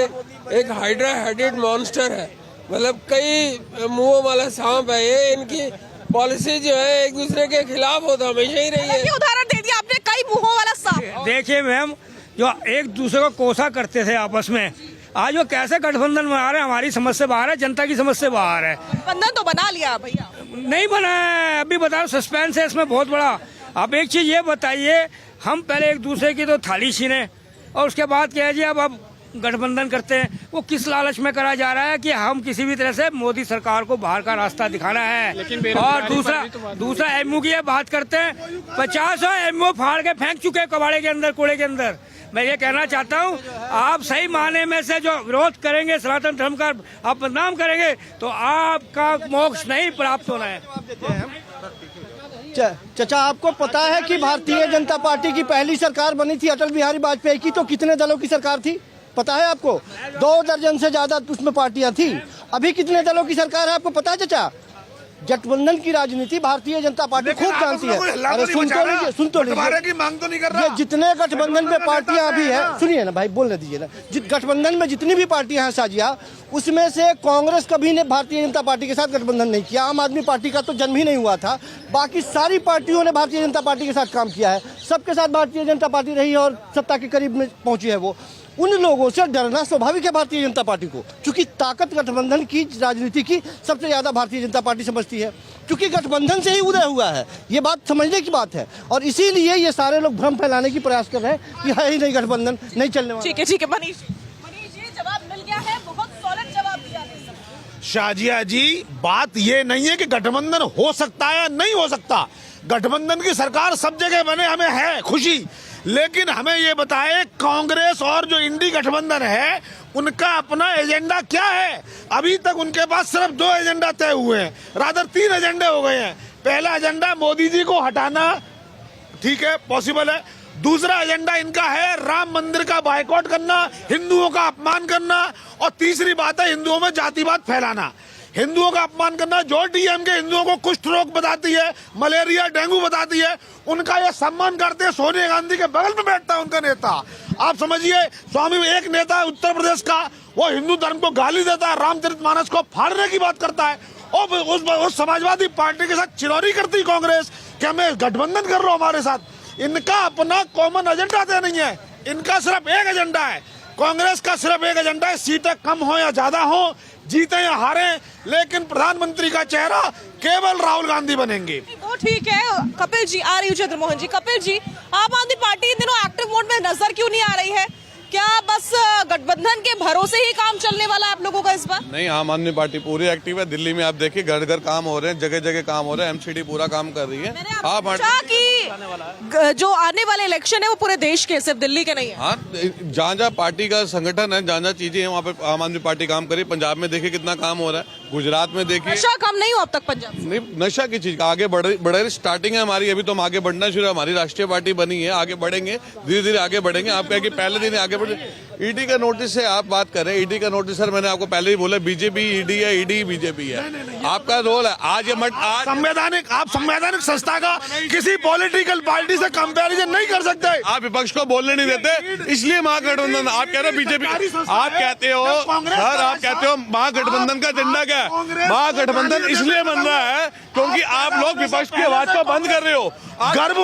एक हाइड्रा हेडेड मॉन्स्टर है। मतलब कई मुंहों वाला सांप है ये। इनकी पॉलिसी जो है एक दूसरे के खिलाफ होता हमेशा ही रही है। उदाहरण दे दिया आपने, कई मुंहों वाला सांप। देखिए मैम, जो एक दूसरे को कोसा करते थे आपस में, आज वो कैसे गठबंधन में आ रहे हैं? हमारी समझ से बाहर है, जनता की समझ से बाहर है। गठबंधन तो बना लिया भैया, नहीं बना है, अभी बताओ, सस्पेंस है इसमें बहुत बड़ा। अब एक चीज ये बताइए, हम पहले एक दूसरे की तो थाली छीने और उसके बाद क्या है जी, अब गठबंधन करते हैं। वो किस लालच में करा जा रहा है कि हम किसी भी तरह से मोदी सरकार को बाहर का रास्ता दिखाना है। और दूसरा एमओ की बात करते हैं, 50 एमओ फाड़ के फेंक चुके कबाड़े के अंदर, कूड़े के अंदर। मैं ये कहना चाहता हूँ, आप सही मायने में से जो विरोध करेंगे, सनातन धर्म का आप बदनाम करेंगे, तो आपका मोक्ष नहीं प्राप्त होना है। चाचा, आपको पता है कि भारतीय जनता पार्टी की पहली सरकार बनी थी अटल बिहारी वाजपेयी की, तो कितने दलों की सरकार थी पता है आपको? 2 दर्जन से ज्यादा उसमें पार्टियां थी। अभी कितने दलों की सरकार है आपको पता है चाचा? गठबंधन की राजनीति भारतीय जनता पार्टी खूब जानती है। अरे सुन तो लीजिए, मांग तो नहीं कर रहा। जितने गठबंधन में पार्टियां अभी हैं, सुनिए ना भाई, बोलने दीजिए ना। गठबंधन में जितनी भी पार्टियां हैं साजिया, उसमें से कांग्रेस कभी ने भारतीय जनता पार्टी के साथ गठबंधन नहीं किया। आम आदमी पार्टी का तो जन्म ही नहीं हुआ था। बाकी सारी पार्टियों ने भारतीय जनता पार्टी के साथ काम किया है। सबके साथ भारतीय जनता पार्टी रही है और सत्ता के करीब में पहुंची है। वो उन लोगों से डरना स्वाभाविक है भारतीय जनता पार्टी को, क्योंकि ताकत गठबंधन की राजनीति की सबसे ज्यादा भारतीय जनता पार्टी समझती है, क्योंकि गठबंधन से ही उदय हुआ है। ये बात समझने की बात है और इसीलिए ये सारे लोग भ्रम फैलाने की प्रयास कर रहे हैं कि है ही नहीं गठबंधन, नहीं चलने वाला। ठीक है मनीष जी, जवाब मिल गया है, बहुत सॉलिड जवाब दिया है। शाजिया जी, बात ये नहीं है कि गठबंधन हो सकता है या नहीं हो सकता। गठबंधन की सरकार सब जगह बने, हमें है खुशी, लेकिन हमें ये बताएं कांग्रेस और जो इंडी गठबंधन है उनका अपना एजेंडा क्या है। अभी तक उनके पास सिर्फ 2 एजेंडा तय हुए हैं, रादर 3 एजेंडे हो गए हैं। पहला एजेंडा मोदी जी को हटाना, ठीक है, पॉसिबल है। दूसरा एजेंडा इनका है राम मंदिर का बायकॉट करना, हिंदुओं का अपमान करना, और तीसरी बात है हिंदुओं में जातिवाद फैलाना। हिंदुओं का अपमान करना, जो डीएमके हिंदुओं को कुष्ठ रोग बताती है, मलेरिया डेंगू बताती है, उनका ये सम्मान करते हैं। सोनिया गांधी के बगल में बैठता है उनका नेता। आप समझिए, स्वामी एक नेता है उत्तर प्रदेश का, वो हिंदू धर्म को गाली देता है, रामचरितमानस को फाड़ने की बात करता है, और उस समाजवादी पार्टी के साथ चिरौरी करती कांग्रेस कि हमें गठबंधन कर लो हमारे साथ। इनका अपना कॉमन एजेंडा तय नहीं है, इनका सिर्फ एक एजेंडा है। कांग्रेस का सिर्फ एक एजेंडा है, सीटें कम हो या ज्यादा हो, जीते या हारे, लेकिन प्रधानमंत्री का चेहरा केवल राहुल गांधी बनेंगे। वो ठीक है। कपिल जी आ रही हूँ, चंद्रमोहन जी। कपिल जी, आम आदमी पार्टी इन दिनों एक्टिव मोड में नजर क्यों नहीं आ रही है? क्या बस गठबंधन के भरोसे ही काम चलने वाला है आप लोगों का इस बार? नहीं, आम आदमी पार्टी पूरी एक्टिव है। दिल्ली में आप देखिए, घर घर काम हो रहे हैं, जगह जगह काम हो रहे हैं, एमसीडी पूरा काम कर रही है। आप कि जो आने वाले इलेक्शन है वो पूरे देश के, सिर्फ दिल्ली के नहीं है। हाँ, जहाँ जहाँ पार्टी का संगठन है, जहाँ जहाँ चीजें हैं, वहाँ पे आम आदमी पार्टी काम करी। पंजाब में देखिए कितना काम हो रहा है, गुजरात में देखिए। नशा कम नहीं हो अब तक पंजाब? नहीं, नशा की चीज आगे बढ़े स्टार्टिंग है हमारी, अभी तो हम आगे बढ़ना शुरू है। हमारी राष्ट्रीय पार्टी बनी है, आगे बढ़ेंगे, धीरे धीरे आगे बढ़ेंगे। आप कहें कि पहले दिन आगे बढ़े। ईडी का नोटिस से आप बात करें, ईडी का नोटिस सर मैंने आपको पहले ही बोला, बीजेपी ईडी है, ईडी बीजेपी है। आपका रोल है आज ये आज संवैधानिक संस्था का किसी पॉलिटिकल पार्टी से कंपैरिजन नहीं कर सकते। आप विपक्ष को बोलने नहीं देते, इसलिए महागठबंधन। आप कह रहे हो बीजेपी, आप कहते हो सर, आप कहते हो महागठबंधन का एजेंडा क्या है? महागठबंधन इसलिए बन रहा है क्योंकि आप लोग विपक्ष की आवाज को बंद कर रहे हो। गर्भ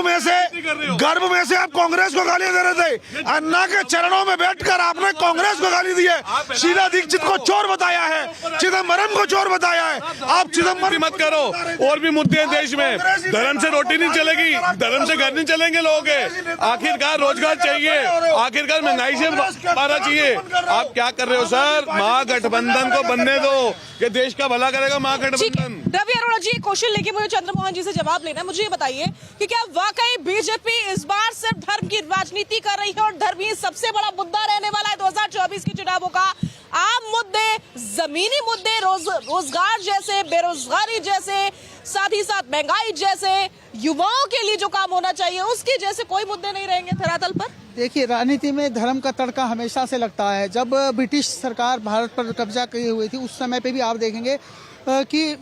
में से आप कांग्रेस को गाली दे रहे थे। अन्ना के चरणों में बैठकर आपने कांग्रेस को गाली दी है। शीला दीक्षित को चोर बताया है, चिदम्बरम को चोर बताया है। आप चिदम्बरम मत करो। और भी मुद्दे हैं देश में। धर्म से रोटी नहीं चलेगी, धर्म से घर नहीं चलेंगे लोगों के। आखिरकार रोजगार चाहिए, आखिरकार महंगाई से मारा चाहिए। आप क्या कर रहे हो सर? महागठबंधन को बनने दो, ये देश का भला करेगा महागठबंधन। रवि अरोड़ा जी, क्वेश्चन लेके मुझे चंद्रमोहन जी से जवाब लेना है। मुझे ये बताइए कि क्या वाकई बीजेपी इस बार सिर्फ धर्म की राजनीति कर रही है और धर्म ही सबसे बड़ा मुद्दा रहने वाला है 2024 के चुनावों का? आम मुद्दे, जमीनी मुद्दे, रोजगार जैसे, बेरोजगारी जैसे, साथ ही साथ महंगाई जैसे, युवाओं के लिए जो काम होना चाहिए उसके जैसे कोई मुद्दे नहीं रहेंगे धरातल पर? देखिए, राजनीति में धर्म का तड़का हमेशा से लगता है। जब ब्रिटिश सरकार भारत पर कब्जा किए हुई थी उस समय पे भी आप देखेंगे कि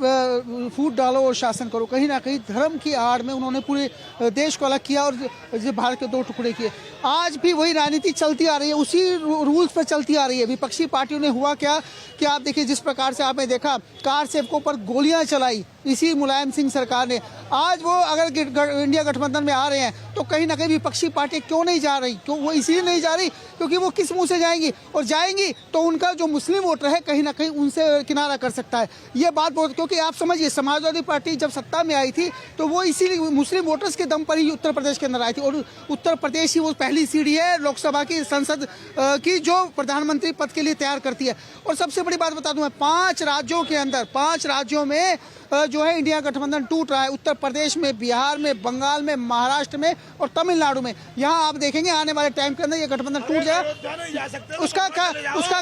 फूट डालो और शासन करो, कहीं ना कहीं धर्म की आड़ में उन्होंने पूरे देश को अलग किया और भारत के 2 टुकड़े किए। आज भी वही राजनीति चलती आ रही है, उसी रूल्स पर चलती आ रही है। विपक्षी पार्टियों ने हुआ क्या कि आप देखिए, जिस प्रकार से आपने देखा कार सेवकों पर गोलियां चलाई इसी मुलायम सिंह सरकार ने। आज वो अगर इंडिया गठबंधन में आ रहे हैं तो कहीं ना कहीं विपक्षी पार्टी क्यों नहीं जा रही? क्यों वो इसीलिए नहीं जा रही क्योंकि वो किस मुंह से जाएंगी, और जाएंगी तो उनका जो मुस्लिम वोटर है कहीं ना कहीं उनसे किनारा कर सकता है। ये बात बहुत, क्योंकि आप समझिए, समाजवादी पार्टी जब सत्ता में आई थी तो वो इसीलिए मुस्लिम वोटर्स के दम पर ही उत्तर प्रदेश के अंदर आई थी, और उत्तर प्रदेश ही वो पहली सीढ़ी है लोकसभा की, संसद की, जो प्रधानमंत्री पद के लिए तैयार करती है। और सबसे बड़ी बात बता दूं मैं, 5 राज्यों के अंदर, 5 राज्यों में जो है इंडिया गठबंधन टूट रहा है। उत्तर प्रदेश में, बिहार में, बंगाल में, महाराष्ट्र में और तमिलनाडु में। यहाँ आप देखेंगे आने वाले टाइम के अंदर ये गठबंधन टूट जाए। उसका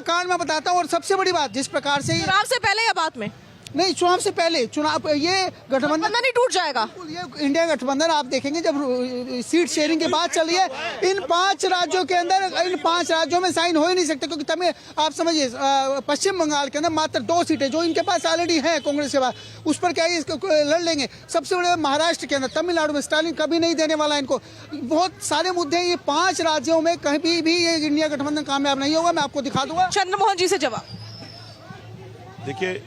कारण मैं बताता हूँ। और सबसे बड़ी बात, जिस प्रकार से से पहले या बाद में नहीं, चुनाव से पहले चुनाव ये गठबंधन नहीं टूट जाएगा। ये इंडिया गठबंधन आप देखेंगे जब सीट शेयरिंग की बात चल रही है, इन 5 राज्यों के अंदर, इन 5 राज्यों में साइन हो ही नहीं सकते, क्योंकि तमिल आप समझिए पश्चिम बंगाल के अंदर मात्र 2 सीटें जो इनके पास ऑलरेडी है कांग्रेस के पास, उस पर क्या लड़ लेंगे। सबसे बड़े महाराष्ट्र के अंदर, तमिलनाडु में स्टालिन कभी नहीं देने वाला इनको। बहुत सारे मुद्दे, ये 5 राज्यों में कहीं भी ये इंडिया गठबंधन कामयाब नहीं होगा। मैं आपको दिखा दूंगा। चंद्रमोहन जी से जवाब। देखिए,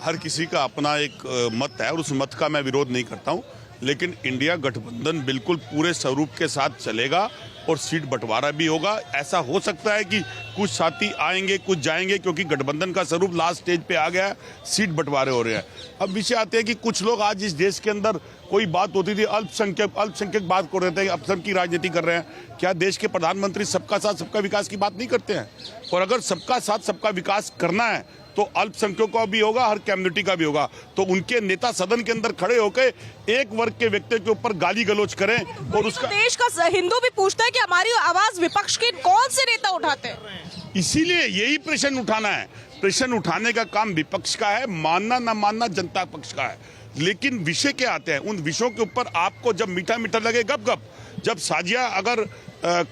हर किसी का अपना एक मत है और उस मत का मैं विरोध नहीं करता हूं, लेकिन इंडिया गठबंधन बिल्कुल पूरे स्वरूप के साथ चलेगा और सीट बंटवारा भी होगा। ऐसा हो सकता है कि कुछ साथी आएंगे, कुछ जाएंगे, क्योंकि गठबंधन का स्वरूप लास्ट स्टेज पे आ गया है, सीट बंटवारे हो रहे हैं। अब विषय आते हैं कि कुछ लोग आज इस देश के अंदर कोई बात होती थी अल्पसंख्यक बात कर रहे थे, अल्पसंख्यक की राजनीति कर रहे हैं। क्या देश के प्रधानमंत्री सबका साथ सबका विकास की बात नहीं करते हैं? और अगर सबका साथ सबका विकास करना है तो अल्पसंख्यकों का भी होगा, हर कम्युनिटी का भी होगा। तो उनके नेता सदन के अंदर खड़े होकर एक वर्ग के व्यक्ति के ऊपर गाली गलौज करें और उसका देश का हिंदू भी पूछता है कि हमारी आवाज विपक्ष के कौन से नेता उठाते हैं। इसीलिए यही प्रश्न उठाना है। प्रश्न उठाने का काम विपक्ष का है, मानना न मानना जनता पक्ष का है। लेकिन विषय क्या आते हैं, उन विषयों के ऊपर आपको जब मीठा मीठा लगे गप गप, जब साजिया अगर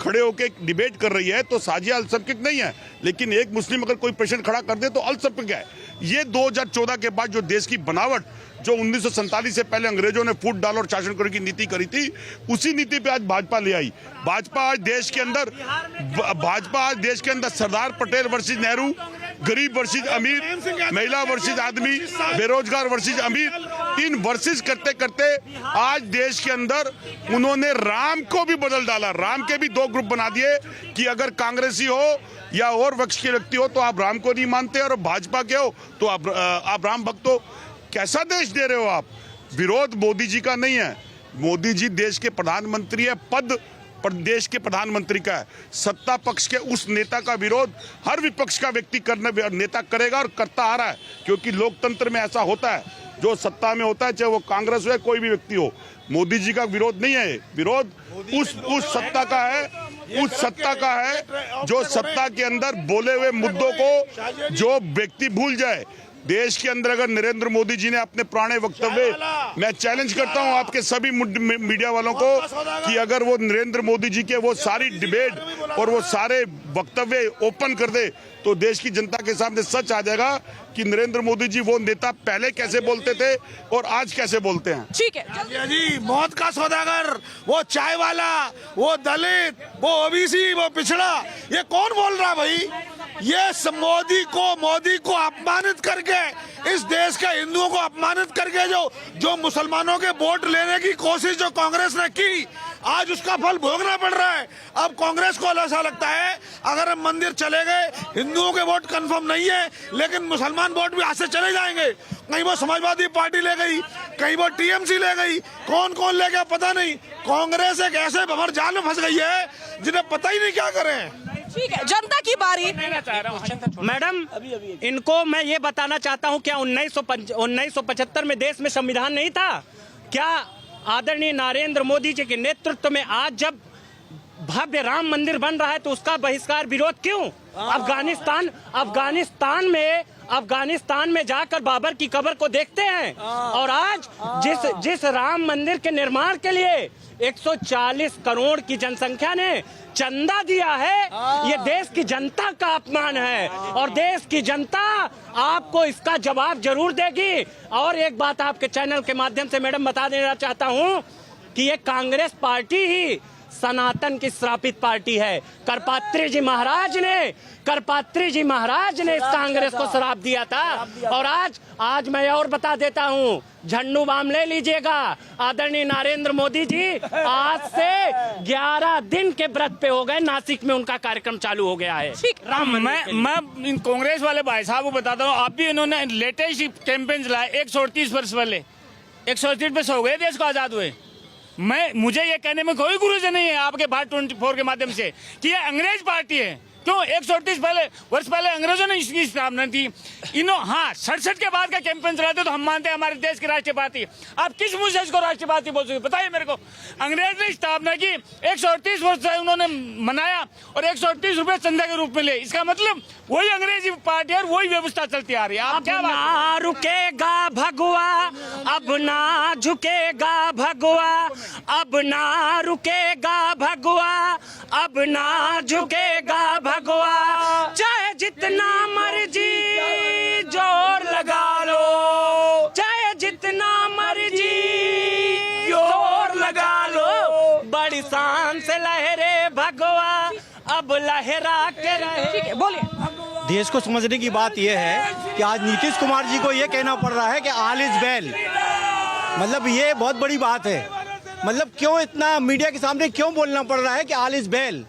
खड़े होके डिबेट कर रही है तो साजिया अल्पसंख्यक नहीं है, लेकिन एक मुस्लिम अगर कोई प्रश्न खड़ा कर दे तो अल्पसंख्यक है। ये 2014 के बाद जो देश की बनावट, जो 1947 से पहले अंग्रेजों ने फूट डाल और शासन करने की नीति करी थी, उसी नीति पे आज भाजपा ले आई। भाजपा आज देश के अंदर सरदार पटेल वर्सेस नेहरू, गरीब वर्सेस अमीर, महिला वर्सेस आदमी, बेरोजगार वर्सेस अमीर, इन वर्सेस करते करते आज देश के अंदर उन्होंने राम को भी बदल डाला। राम के भी 2 ग्रुप बना दिए कि अगर कांग्रेसी हो या और वक्ष के व्यक्ति हो तो आप राम को नहीं मानते, और भाजपा के हो तो आप राम भक्त हो। कैसा देश दे रहे हो आप? विरोध मोदी जी का नहीं है, मोदी जी देश के प्रधानमंत्री है, पद देश के प्रधानमंत्री का है। सत्ता पक्ष के उस नेता का विरोध हर विपक्ष का व्यक्ति नेता करेगा और करता आ रहा है, क्योंकि लोकतंत्र में ऐसा होता है, जो सत्ता में होता है, चाहे वो कांग्रेस हो या कोई भी व्यक्ति हो। मोदी जी का विरोध नहीं है, विरोध उस सत्ता का है, उस सत्ता का है जो सत्ता के अंदर बोले हुए मुद्दों को जो व्यक्ति भूल जाए। देश के अंदर अगर नरेंद्र मोदी जी ने अपने पुराने वक्तव्य, मैं चैलेंज करता हूं आपके सभी मीडिया वालों को कि अगर वो नरेंद्र मोदी जी के वो सारी डिबेट और वो सारे वक्तव्य ओपन कर दे तो देश की जनता के सामने सच आ जाएगा कि नरेंद्र मोदी जी वो नेता पहले कैसे बोलते थे और आज कैसे बोलते हैं। ठीक है जी, मौत का सौदागर, वो चाय वाला, वो दलित, वो ओबीसी, वो पिछड़ा, ये कौन बोल रहा भाई? ये मोदी को अपमानित करके, इस देश के हिंदुओं को अपमानित करके जो मुसलमानों के वोट लेने की कोशिश जो कांग्रेस ने की, आज उसका फल भोगना पड़ रहा है। अब कांग्रेस को ऐसा लगता है अगर हम मंदिर चले गए, हिंदुओं के वोट कंफर्म नहीं है, लेकिन मुसलमान वोट भी हाथ से चले जाएंगे। कहीं वो समाजवादी पार्टी ले गई, कहीं वो टीएमसी ले गई, कौन कौन ले गया पता नहीं। कांग्रेस एक ऐसे भंवर जाल में फंस गई है जिन्हें पता ही नहीं क्या करें। ठीक है, जनता की बारी। मैडम, इनको मैं ये बताना चाहता हूँ, क्या 1975 में देश में संविधान नहीं था? क्या आदरणीय नरेंद्र मोदी जी के नेतृत्व में आज जब भव्य राम मंदिर बन रहा है तो उसका बहिष्कार विरोध क्यों? अफगानिस्तान में जाकर बाबर की कब्र को देखते हैं, और आज जिस राम मंदिर के निर्माण के लिए 140 करोड़ की जनसंख्या ने चंदा दिया है, ये देश की जनता का अपमान है और देश की जनता आपको इसका जवाब जरूर देगी। और एक बात आपके चैनल के माध्यम से मैडम बता देना चाहता हूं कि ये कांग्रेस पार्टी ही सनातन की श्रापित पार्टी है। करपात्री जी महाराज ने इस कांग्रेस को श्राप दिया था। और आज मैं और बता देता हूँ, झंडू बाम ले लीजिएगा। आदरणीय नरेंद्र मोदी जी आज से 11 दिन के व्रत पे हो गए, नासिक में उनका कार्यक्रम चालू हो गया है। मैं इन कांग्रेस वाले भाई साहब को बताता हूँ, आप भी इन्होंने लेटेस्ट कैंपेन चलाए 138 वर्ष वाले, 138 वर्ष हो गए देश को आजाद हुए। मुझे ये कहने में कोई गुरुज नहीं है आपके भारत 24 के माध्यम से कि ये अंग्रेज पार्टी है, क्यों 138 वर्ष पहले अंग्रेजों ने इसकी स्थापना की। हाँ 67 के बाद का कैंपेन चलाते तो हम मानते हैं हमारे देश की राष्ट्रीय पार्टी। आप किस मुझे इसको राष्ट्रीय पार्टी बोल सकते बताइए मेरे को। अंग्रेज ने स्थापना की, 138 वर्ष उन्होंने मनाया और 138 रुपए चंदा के रूप में ले, इसका मतलब वही अंग्रेजी पार्टी और वही व्यवस्था चलती आ रही है। अब ना रुकेगा भगवा, अब ना झुकेगा भगवा, अब ना रुकेगा भगवा, अब ना झुकेगा भगवा, चाहे जितना मर्जी जोर लगा लो, चाहे जितना मर्जी जोर लगा लो, बड़ी शान से लहरे भगवा, अब लहरा के रहे। बोलिए। देश को समझने की बात यह है कि आज नीतीश कुमार जी को यह कहना पड़ रहा है कि ऑल इज वेल, मतलब ये बहुत बड़ी बात है। मतलब क्यों इतना मीडिया के सामने क्यों बोलना पड़ रहा है कि ऑल इज वेल,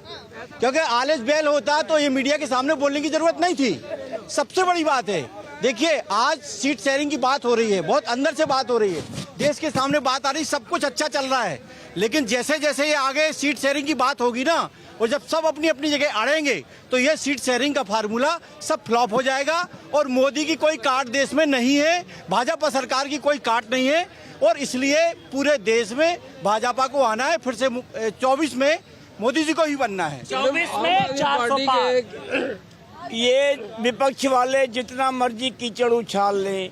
क्योंकि ऑल इज वेल होता तो ये मीडिया के सामने बोलने की जरूरत नहीं थी। सबसे बड़ी बात है, देखिए आज सीट शेयरिंग की बात हो रही है, बहुत अंदर से बात हो रही है, देश के सामने बात आ रही, सब कुछ अच्छा चल रहा है, लेकिन जैसे जैसे ये आगे सीट शेयरिंग की बात होगी ना, और जब सब अपनी अपनी जगह अड़ेंगे तो ये सीट शेयरिंग का फार्मूला सब फ्लॉप हो जाएगा। और मोदी की कोई काट देश में नहीं है, भाजपा सरकार की कोई काट नहीं है, और इसलिए पूरे देश में भाजपा को आना है। फिर से 24 में मोदी जी को ही बनना है। 24 में 405। ये विपक्ष वाले जितना मर्जी कीचड़ उछाल ले,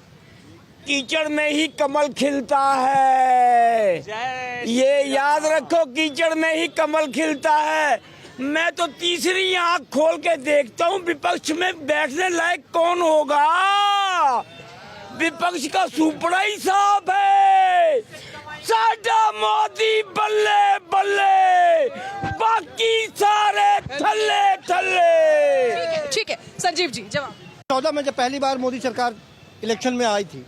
कीचड़ में ही कमल खिलता है। ये याद रखो, कीचड़ में ही कमल खिलता है। मैं तो तीसरी आंख खोल के देखता हूँ विपक्ष में बैठने लायक कौन होगा। विपक्ष का सुपड़ा ही साफ है, साडा मोदी बल्ले बल्ले, बाकी सारे थल्ले थल्ले। ठीक है संजीव जी जवाब। 14 में जब पहली बार मोदी सरकार इलेक्शन में आई थी,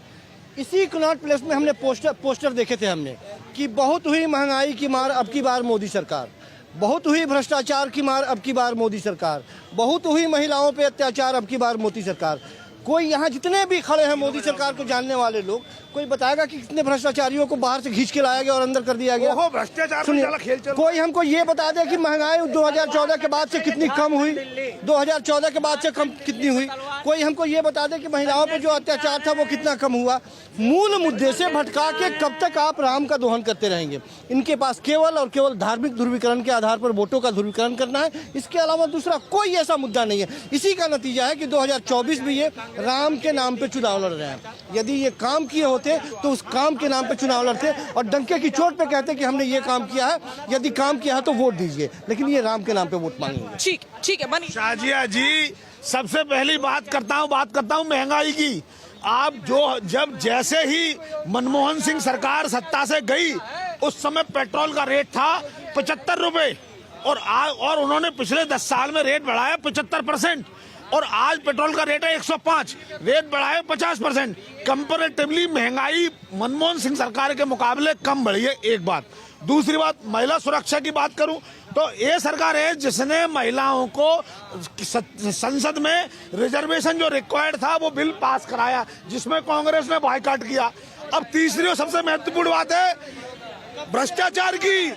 इसी कनॉट प्लेस में हमने पोस्टर देखे थे हमने कि बहुत हुई महंगाई की मार अब की बार मोदी सरकार, बहुत हुई भ्रष्टाचार की मार अब की बार मोदी सरकार, बहुत हुई महिलाओं पे अत्याचार अब की बार मोदी सरकार। कोई यहाँ जितने भी खड़े हैं मोदी सरकार को जानने वाले लोग, कोई बताएगा कि कितने भ्रष्टाचारियों को बाहर से खींच के लाया गया और अंदर कर दिया गया? भ्रष्टाचार सुनिए, कोई हमको ये बता दे कि महंगाई 2014 के बाद से कितनी कम हुई, 2014 के बाद से कम कितनी हुई? कोई हमको ये बता दे कि महिलाओं पे जो अत्याचार था वो कितना कम हुआ? मूल मुद्दे से भटका के कब तक आप राम का दोहन करते रहेंगे? इनके पास केवल और केवल धार्मिक ध्रुवीकरण के आधार पर वोटों का ध्रुवीकरण करना है, इसके अलावा दूसरा कोई ऐसा मुद्दा नहीं है। इसी का नतीजा है कि 2024 में ये राम के नाम पे चुनाव लड़ रहे हैं। यदि ये काम किए होते तो उस काम के नाम पे चुनाव लड़ते और डंके की चोट पे कहते कि हमने ये काम किया है, यदि काम किया है तो वोट दीजिए, लेकिन ये राम के नाम पे वोट मांगेंगे। ठीक है मनीष। शाजिया जी, सबसे पहली बात करता हूँ महंगाई की। आप जब जैसे ही मनमोहन सिंह सरकार सत्ता से गई, उस समय पेट्रोल का रेट था 75 रुपए और उन्होंने पिछले 10 साल में रेट बढ़ाया 75%, और आज पेट्रोल का रेट है 105, रेट बढ़ाए 50%। कंपैरेटिवली महंगाई मनमोहन सिंह सरकार के मुकाबले कम बढ़ी है, एक बात। दूसरी बात, महिला सुरक्षा की बात करूं तो ये सरकार है जिसने महिलाओं को संसद में रिजर्वेशन जो रिक्वायर्ड था वो बिल पास कराया, जिसमें कांग्रेस ने बायकॉट किया। अब तीसरी और सबसे महत्वपूर्ण बात है भ्रष्टाचार की।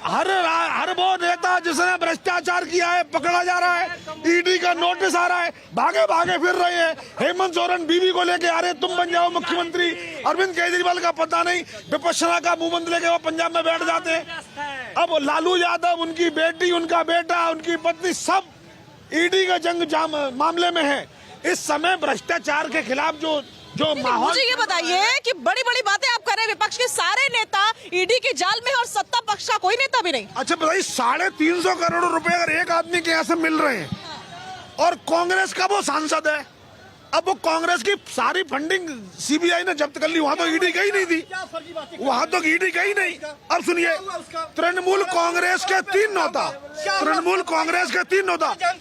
हर वो नेता जिसने भ्रष्टाचार किया है पकड़ा जा रहा है, ईडी का नोटिस आ रहा है, भागे भागे फिर रहे हैं। हेमंत सोरेन बीवी को लेके आ रहे, तुम बन जाओ मुख्यमंत्री। अरविंद केजरीवाल का पता नहीं, विपश्यना का मुंह बंद लेके वो पंजाब में बैठ जाते हैं। अब लालू यादव, उनकी बेटी, उनका बेटा, उनकी पत्नी, सब ईडी का जंग मामले में है। इस समय भ्रष्टाचार के खिलाफ जो माहौल। मुझे ये बताइए कि बड़ी बड़ी बातें आप कर रहे हैं, विपक्ष के सारे नेता ईडी के जाल में और सत्ता पक्ष का कोई नेता भी नहीं। अच्छा बताइए, 350 करोड़ रुपए अगर एक आदमी के यहाँ से मिल रहे हैं और कांग्रेस का वो सांसद है, अब वो कांग्रेस की सारी फंडिंग सीबीआई ने जब्त कर ली, वहां तो ईडी गई नहीं थी, वहां तो ईडी गई नहीं। अब सुनिए, तृणमूल कांग्रेस के 3 नौता,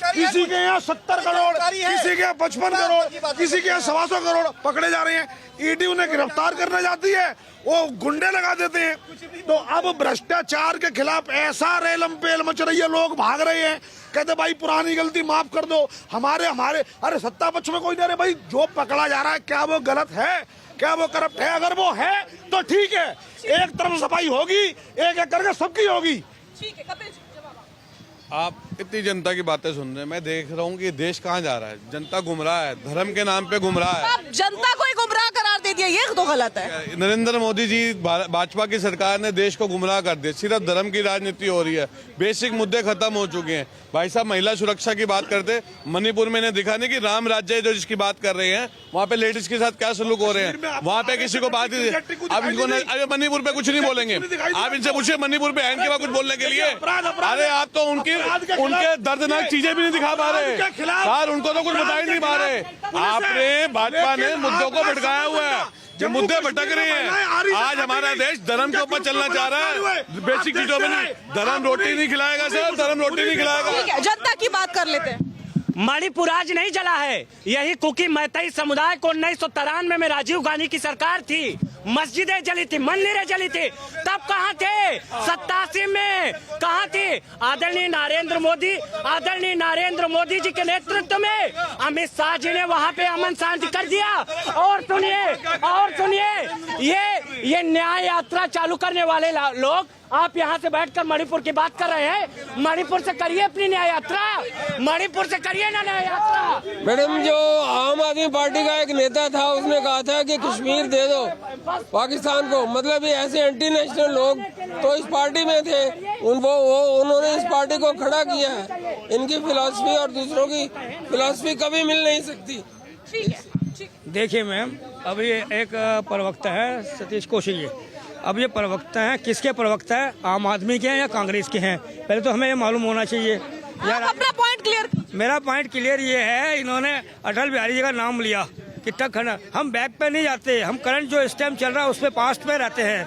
किसी के यहाँ 70 करोड़, किसी के यहाँ 55 करोड़, किसी के यहाँ 125 करोड़ पकड़े जा रहे हैं। ईडी उन्हें गिरफ्तार करने जाती है, वो गुंडे लगा देते हैं। तो अब भ्रष्टाचार के खिलाफ ऐसा रेलम पेल मच रही है, लोग भाग रहे हैं, कहते भाई पुरानी गलती माफ कर दो, हमारे अरे सत्ता पक्ष में कोई नहीं। अरे भाई, जो पकड़ा जा रहा है क्या वो गलत है, क्या वो करप्ट है? अगर वो है तो ठीक है, एक तरफ सफाई होगी, एक एक करके सबकी होगी। ठीक है, कपिल जी जवाब। आप इतनी जनता की बातें सुन रहे हैं, मैं देख रहा हूँ कि देश कहाँ जा रहा है। जनता गुमराह है, धर्म के नाम पे गुमराह है। आप जनता को ही गुमराह करार दे दिया, ये तो गलत है। नरेंद्र मोदी जी, भाजपा की सरकार ने देश को गुमराह कर दिया। सिर्फ धर्म की राजनीति हो रही है, बेसिक मुद्दे खत्म हो चुके हैं। भाई साहब, महिला सुरक्षा की बात करते, मणिपुर में ने दिखा नहीं कि राम राज्य जो जिसकी बात कर रहे हैं, वहाँ पे लेडीज के साथ क्या सलूक हो रहे हैं। वहाँ पे किसी को बात ही, अब इनको अरे मणिपुर पे कुछ नहीं बोलेंगे। आप इनसे पूछिए मणिपुर पे है इनके पास कुछ बोलने के लिए? अरे आप तो उनके दर्दनाक चीजें भी नहीं दिखा पा रहे यार, उनको तो कुछ बता ही नहीं पा रहे। आपने भाजपा ने मुद्दों को भटकाया हुआ है, जो मुद्दे भटक रहे हैं। आज हमारा देश धर्म के ऊपर चलना चाह रहा है, बेसिक चीजों में नहीं। धर्म रोटी नहीं खिलाएगा सर, धर्म रोटी नहीं खिलाएगा। जनता की बात कर लेते हैं। मणिपुर आज नहीं जला है, यही कुकी मैतेई समुदाय को 1993 में राजीव गांधी की सरकार थी, मस्जिदें जली थी, मंदिरें जली थी, तब कहाँ थे? 87 में कहाँ थे? आदरणीय नरेंद्र मोदी जी के नेतृत्व में अमित शाह जी ने वहाँ पे अमन शांति कर दिया। और सुनिए ये न्याय यात्रा चालू करने वाले लोग, आप यहाँ से बैठकर मणिपुर की बात कर रहे हैं। मणिपुर से करिए अपनी न्याय यात्रा, मणिपुर से करिए ना न्याय यात्रा। मैडम, जो आम आदमी पार्टी का एक नेता था, उसने कहा था कि कश्मीर दे दो पाकिस्तान को, मतलब ये ऐसे एंटी नेशनल लोग तो इस पार्टी में थे, उन्होंने इस पार्टी को खड़ा किया है। इनकी फिलॉसफी और दूसरों की फिलॉसफी कभी मिल नहीं सकती। देखिए मैम, अब ये एक प्रवक्ता है सतीश कौशिक, अब ये प्रवक्ता हैं, किसके प्रवक्ता है? आम आदमी के हैं या कांग्रेस के हैं? पहले तो हमें ये मालूम होना चाहिए यार। अपना पॉइंट क्लियर। मेरा पॉइंट क्लियर ये है, इन्होंने अटल बिहारी जी का नाम लिया कि हम बैक पे नहीं जाते, हम करंट जो इस टाइम चल रहा है उस पर पास्ट पे रहते हैं।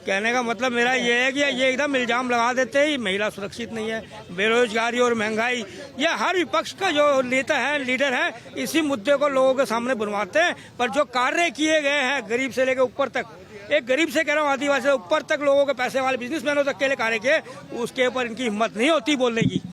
कहने का मतलब मेरा ये है कि ये एकदम इल्जाम लगा देते हैं महिला सुरक्षित नहीं है, बेरोजगारी और महंगाई, ये हर विपक्ष का जो नेता है, लीडर है, इसी मुद्दे को लोगों के सामने बुनवाते हैं। पर जो कार्य किए गए हैं गरीब से लेकर ऊपर तक, एक गरीब से कह रहा हूँ आदिवासी से ऊपर तक लोगों के पैसे वाले बिजनेसमैनों तक के लिए कार्य किए, उसके ऊपर इनकी हिम्मत नहीं होती बोलने की।